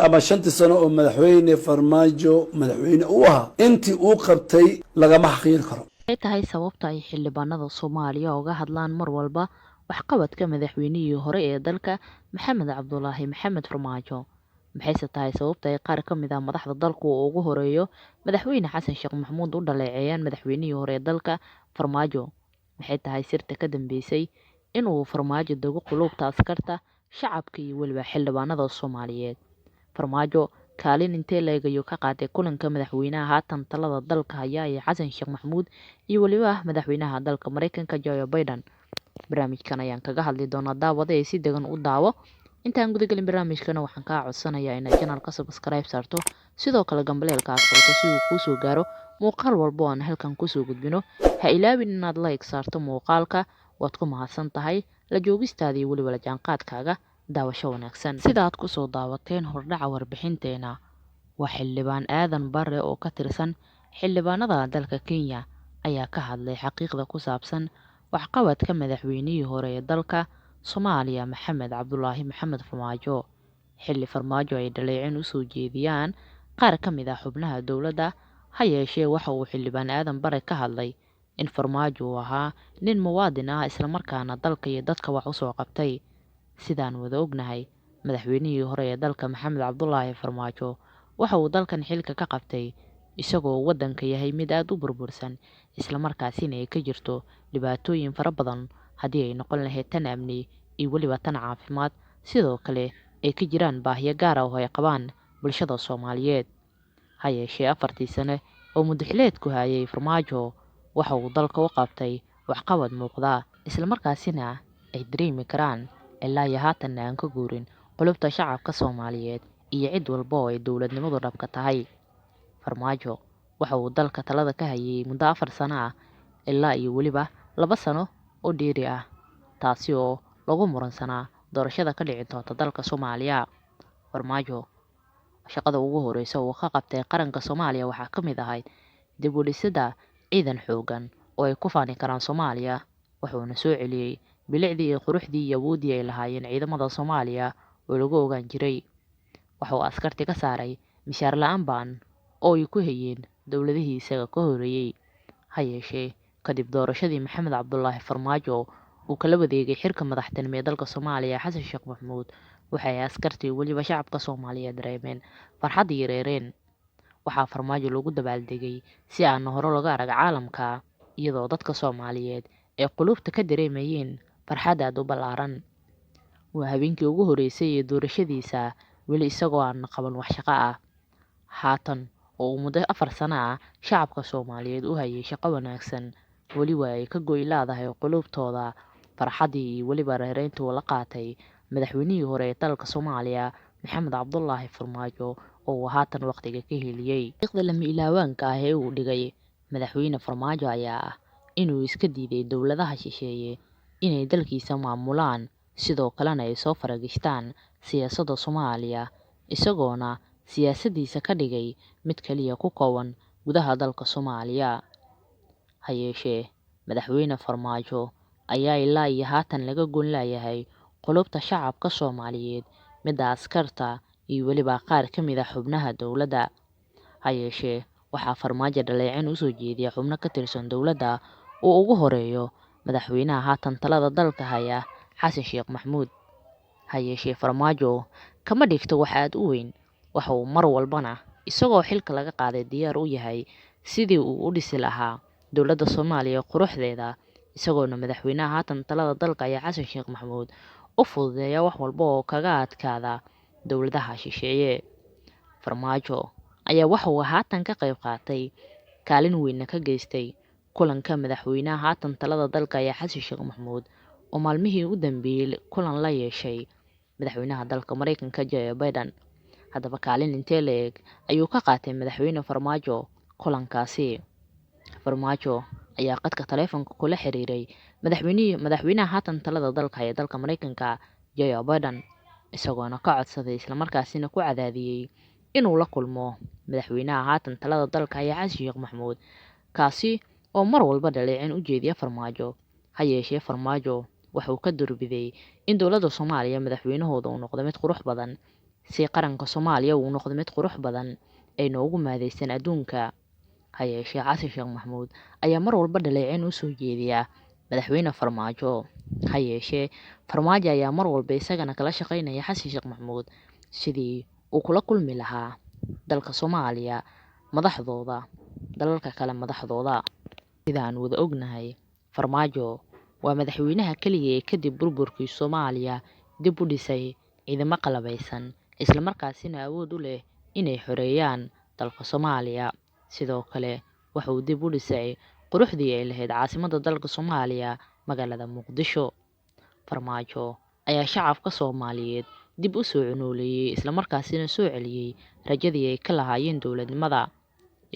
ama 5 sano oo madaxweyne Farmaajo madaxweyne u ahaa intii uu qabtay lagama xaqiiri karo. Waxay tahay sababta ay xildhibaanada Soomaaliya uga hadlaan mar walba waxqabadka madaxweynihii hore ee dalka Maxamed Cabdulaahi Maxamed Farmaajo. Maxayse tahay sababta ay qaar ka mid ah madaxda dalku ugu horeeyo madaxweyne Xasan Sheekh Maxamuud u dhaleeceeyaan madaxweynihii hore ee dalka Farmaajo. Maxay tahay sirta ka dambeysay inuu Farmaajo dago qulubta askarta shacabka iyo waliba xildhibaanada Soomaaliyeed. Farmaajo kaalin intee leeg ayuu ka qaatay kulanka madaxweynaha haatan talada dalka haya ee Xasan Sheekh Maxamuud iyo waliba madaxweynaha dalka Mareykanka Joe Biden. Barnaamijkan ayaan kaga hadli doonaa daawada ee si degan u daawo. Intaan guda galin barnaamijkana waxaan kaa codsanayaa inaad channelka subscribe saarto sidoo kale gambaleelka aad furto si uu kuu soo gaaro muuqaal walba oo aan halkan ku soo gudbino. Ha ilaawin inaad like saarto muuqaalka, waad ku mahadsan tahay la joogistaada iyo waliba la jaanqaadkaaga. daawasho wanaagsan. Sida aad ku soo daawateen hordhaca warbixinteena, waa xildhibaan Aadan Barre oo ka tirsan xildhibaanada dalka Kenya ayaa ka hadlay xaqiiqda ku saabsan waxqabadka madaxweynihii hore ee dalka Soomaaliya Maxamed Cabdulaahi Maxamed Farmaajo. Xilli Farmaajo ay dhaleecin u soo jeediyaan qaar ka mid ah xubnaha dowladda, ha yeeshee waxa uu xildhibaan Aadan Barre ka hadlay in Farmaajo uu ahaa nin muwaadin ah isla markaana dalka iyo dadka wax u soo qabtay. Sidaan wada ognahay, madaxweynihii hore ee dalka Maxamed Cabdulaahi Farmaajo waxa uu dalkan xilka ka qabtay isagoo waddanka yahay mid aad u burbursan isla markaasina ay ka jirto dhibaatooyin fara badan haddii ay noqon lahayd tan amni iyo waliba tan caafimaad, sidoo kale ay ka jiraan baahiyo gaar ah oo ay qabaan bulshada Soomaaliyeed. Ha yeeshee 4 sano oo muddaxileedku hayay Farmaajo waxa uu dalka u qabtay waxqabad muuqda isla markaasina ay dareemi karaan ilaa iyo haatan aan ka guurin qulubta shacabka Soomaaliyeed iyo cid walba oo ay dowladnimadu dhabka tahay. Farmaajo waxa uu dalka talada ka hayay muddo 4 sano ah ilaa iyo waliba 2 sano oo dheeri ah, taasi oo lagu muransanaa doorashada ka dhici doonta dalka Soomaaliya. Farmaajo shaqada ugu horeysa uu ka qabtay qaranka Soomaaliya waxaa ka mid ahayd dib u dhisidda ciidan xoogan oo ay ku faani karaan Soomaaliya, wuxuuna soo celiyay bilicdii iyo quruxdii iyo awoodii ay lahaayeen ciidamada Soomaaliya oo lagu ogaan jiray. Waxa uu askarti ka saaray mishaar la'aan ba'an oo ay ku hayeen dowladihii isaga ka horeeyay. Ha yeeshee kadib doorashadii Maxamed Cabdulaahi Farmaajo uu kala wareegay xilka madaxtinimo ee dalka Soomaaliya Xasan Sheekh Maxamuud, waxay askartii waliba shacabka Soomaaliyeed dareemeen farxad iyo reereen. Waxaa Farmaajo lagu dabaaldegay si aan hore looga arag caalamka, iyadoo dadka Soomaaliyeed ee qulubta ka dareemayeen farxad aad u ballaaran. Waa habeenkii ugu horeysay ee doorashadiisa weli isagoo aan qaban wax shaqo ah. Haatan oo uu muddo 4 sano ah shacabka Soomaaliyeed u hayay shaqo wanaagsan, weli waa ay ka go'i laadahay qulubtooda farxadii iyo waliba reereyntii uu la qaatay madaxweynihii hore ee dalka Soomaaliya Maxamed Cabdulaahi Farmaajo oo uu haatan waqtiga ka heliyay. Xaqiiqda lama ilaawaanka ah ee uu dhigay madaxweyne Farmaajo ayaa ah inuu iska diiday dowladaha shisheeye inay dalkiisa maamulaan, sidoo kalena ay soo faragashtaan siyaasadda Soomaaliya, isagoona siyaasaddiisa ka dhigay mid kaliya ku kooban gudaha dalka Soomaaliya. Ha yeeshee madaxweyne Farmaajo ayaa ilaa iyo haatan laga goyn laayahay qulubta shacabka Soomaaliyeed, midda askarta iyo waliba qaar ka mid ah xubnaha dowladda. Ha yeeshee waxaa Farmaajo dhaleecin u soo jeediya xubno ka tirsan dowladda oo ugu horeeyo madaxweynaha haatan talada dalka haya Xasan Sheekh Maxamuud. Ha yeeshee Farmaajo kama dhigto wax aad u weyn, waxa uu mar walbana isagoo xilka laga qaaday diyaar u yahay sidii uu u dhisi lahaa dowladda Soomaaliya quruxdeeda, isagoona madaxweynaha haatan talada dalka haya Xasan Sheekh Maxamuud u fududeeya wax walba oo kaga adkaada dowladaha shisheeye. Farmaajo ayaa waxa uu haatan ka qayb qaatay kaalin weyn ka geystay kulanka madaxweynaha haatan talada dalka haya Xasan Sheekh Maxamuud oo maalmihii u dambeeyay kulan la yeeshay madaxweynaha dalka Mareykanka Joe Biden. Haddaba kaalin intee leeg ayuu ka qaatay madaxweyne Farmaajo kulankaasi? Farmaajo ayaa qadka taleefanka kula xiriiray madaxweynaha haatan talada dalka haya dalka Mareykanka Joe Biden, isagoona ka codsaday isla markaasina ku cadaadiyay inuu la kulmo madaxweynaha haatan talada dalka haya Xasan Sheekh Maxamuud, kaasi oo mar walba dhaleecin u jeediya Farmaajo. Ha yeeshee Farmaajo waxa uu ka doorbiday in dowladda Soomaaliya madaxweynahooda uu noqdo mid qurux badan si qaranka Soomaaliya uu noqdo mid qurux badan ay noogu maadeysan adduunka. Ha yeeshee Xasan Sheekh Maxamuud ayaa mar walba dhaleeceyn u soo jeediya madaxweyne Farmaajo. Ha yeeshee Farmaajo ayaa mar walba isagana kala shaqeynaya Xasan Sheekh Maxamuud sidii uu kula kulmi lahaa dalka Soomaaliya dalalka kale madaxdooda. Sida aan wada ognahay, Farmaajo waa madaxweynaha kaliya ee kadib burburkii Soomaaliya dib u dhisay ciidamo qalabeysan, isla markaasina awood u leh inay xoreeyaan dalka Soomaaliya. Sidoo kale waxa uu dib u dhisay quruxdii ay lahayd caasimadda dalka Soomaaliya, magaalada Muqdisho. Farmaajo ayaa shacabka Soomaaliyeed dib u soo cunooleeyay, isla markaasina soo celiyay rajadii ay ka lahaayeen dowladnimada,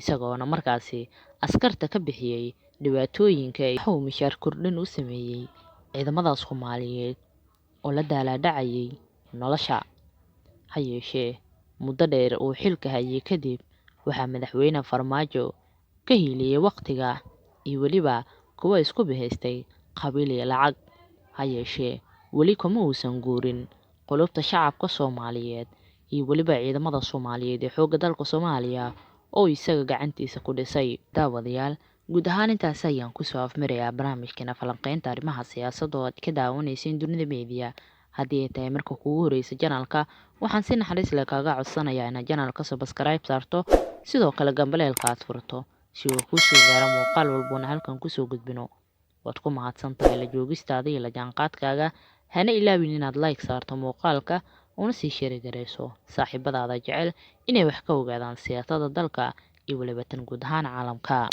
isagoona markaasi askarta ka bixiyay dhibaatooyinka waxa uu mishaar kordhin u sameeyay ciidamada Soomaaliyeed oo la daalaa-dhacayay nolosha. Ha yeeshee muddo dheer uu xilka hayay kadib, waxaa madaxweyne Farmaajo ka hiiliyay waqtiga iyo weliba kuwa isku bihaystay qabiil iyo lacag. Ha yeeshee weli kuma uusan guurin qulubta shacabka Soomaaliyeed iyo weliba ciidamada Soomaaliyeed ee xoogga dalka Soomaaliya oo isaga gacantiisa ku dhisay. Daawadayaal, guud ahaan intaas ayaan kusoo afmarayaa barnaamijkeena falanqeynta arrimaha siyaasadda oo aad ka daawanayseen Dunida Media. Haddii ay tahay marka kugu horeysa janalka, waxaan si naxariis leh kaaga codsanayaa inaad janalka subscribe saarto, sidoo kale gambaleelka aad furto si uu kuu soo gaaro muuqaal walbana halkan kusoo gudbino. Waad ku mahadsantahay la joogistaada iyo la jaanqaadkaaga. Hana ilaawin inaad like saarto muuqaalka una sii share gareyso saaxiibadaada jecel inay wax ka ogaadaan siyaasadda dalka iyo weliba tan guud ahaan caalamka.